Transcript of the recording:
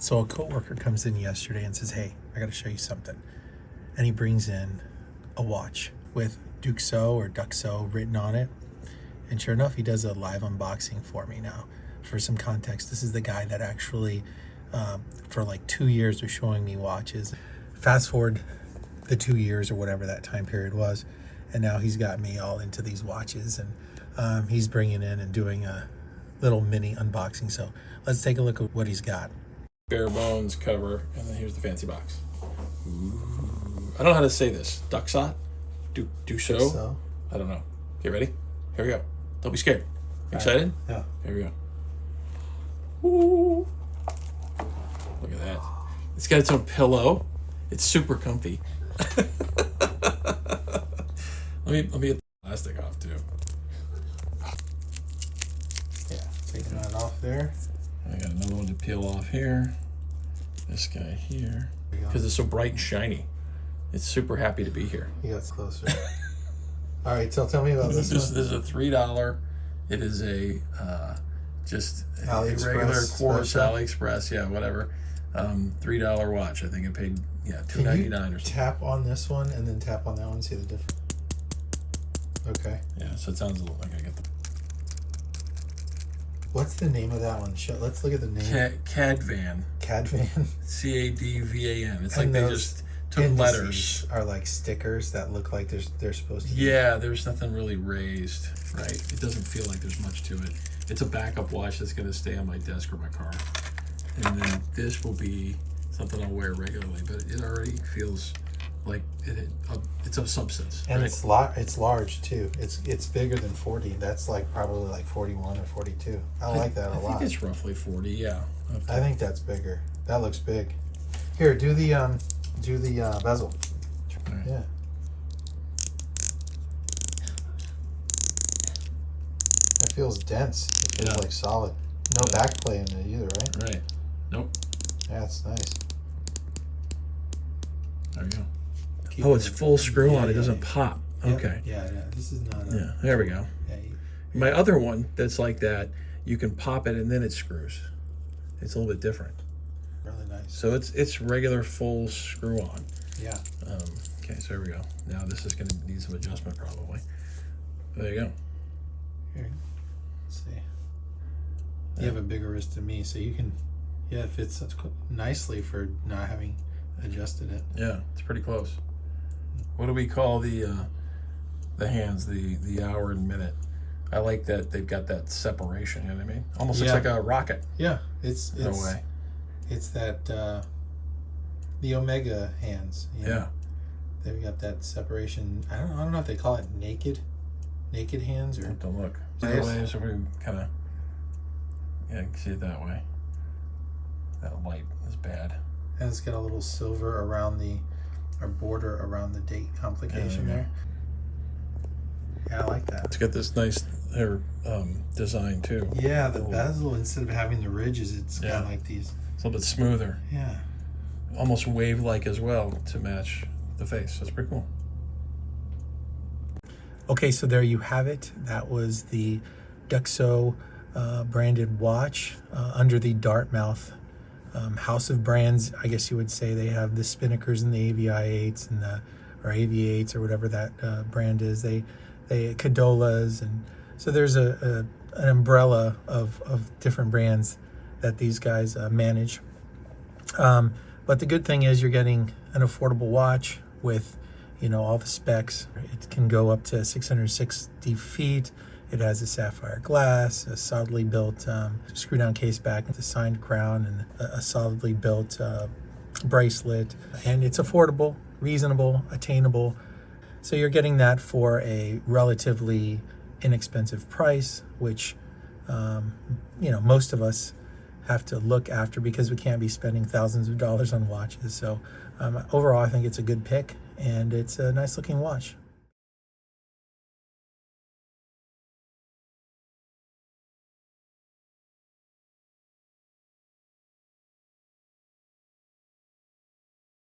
So a coworker comes in yesterday and says, "Hey, I got to show you something." And he brings in a watch with Duxot written on it. And sure enough, he does a live unboxing for me now. For some context, this is the guy that actually, for like 2 years, was showing me watches. Fast forward the 2 years or whatever that time period was, and now he's got me all into these watches, and he's bringing in and doing a little mini unboxing. So let's take a look at what he's got. Bare bones cover, and then here's the fancy box. Ooh. I don't know how to say this. Duxot? Duxot? I don't know. Get ready? Here we go. Don't be scared. Excited? Yeah. Here we go. Ooh. Look at that. It's got its own pillow. It's super comfy. let me get the plastic off too. Yeah, taking that off there. I got another one to peel off here. This guy here. Because it's so bright and shiny. It's super happy to be here. You got closer. All right, so tell me about this one. This is a $3. It is a just a regular quartz AliExpress, yeah, whatever. $3 watch. I think it paid $2.99 or something. Tap on this one and then tap on that one. See the difference? Okay. Yeah, so it sounds a little like I get the. What's the name of that one? Let's look at the name. Cadvan. Cadvan. Cadvan. It's And like they just took letters. Are like stickers that look like they're supposed to be. Yeah, there's nothing really raised, right? It doesn't feel like there's much to it. It's a backup watch that's going to stay on my desk or my car. And then this will be something I'll wear regularly, but it already feels like it's of substance. And right? it's large too. It's bigger than 40. That's like probably like 41 or 42. I like that a lot. I think it's roughly 40. Yeah. I think that's bigger. That looks big. Here, do the bezel. Right. Yeah. It feels dense. It feels like solid. No back play in it either, right? Right. Nope. Yeah, it's nice. There you go. Oh, it's full screw on. It doesn't pop. Okay. Yeah. This is not. Yeah. There we go. My other one that's like that, you can pop it and then it screws. It's a little bit different. Really nice. So it's regular full screw on. Yeah. Okay, so here we go. Now this is going to need some adjustment probably. There you go. Here. Let's see. You have a bigger wrist than me, so you can. Yeah, it fits nicely for not having adjusted it. Yeah, it's pretty close. What do we call the hands? The hour and minute. I like that they've got that separation. You know what I mean? Almost looks like a rocket. Yeah, it's in a way. It's that the Omega hands. Yeah. They've got that separation. I don't know if they call it naked hands or. Don't look. Either way, so we kind of you can see it that way. That light is bad. And it's got a little silver around or border around the date complication there. Yeah, I like that. It's got this nice hair design too. Yeah, the bezel, instead of having the ridges, it's got like these. It's a little bit smoother. Yeah. Almost wave-like as well to match the face. That's pretty cool. Okay, so there you have it. That was the Duxot branded watch under the Dartmouth house of brands. I guess you would say they have the Spinnakers and the AVI8s and or AV8s or whatever that brand is. They Cadolas, and so there's an umbrella of different brands that these guys manage. But the good thing is you're getting an affordable watch with all the specs. It can go up to 660 feet. It has a sapphire glass, a solidly built screw-down case back with a signed crown, and a solidly built bracelet. And it's affordable, reasonable, attainable. So you're getting that for a relatively inexpensive price, which most of us have to look after because we can't be spending thousands of dollars on watches. So overall, I think it's a good pick, and it's a nice looking watch.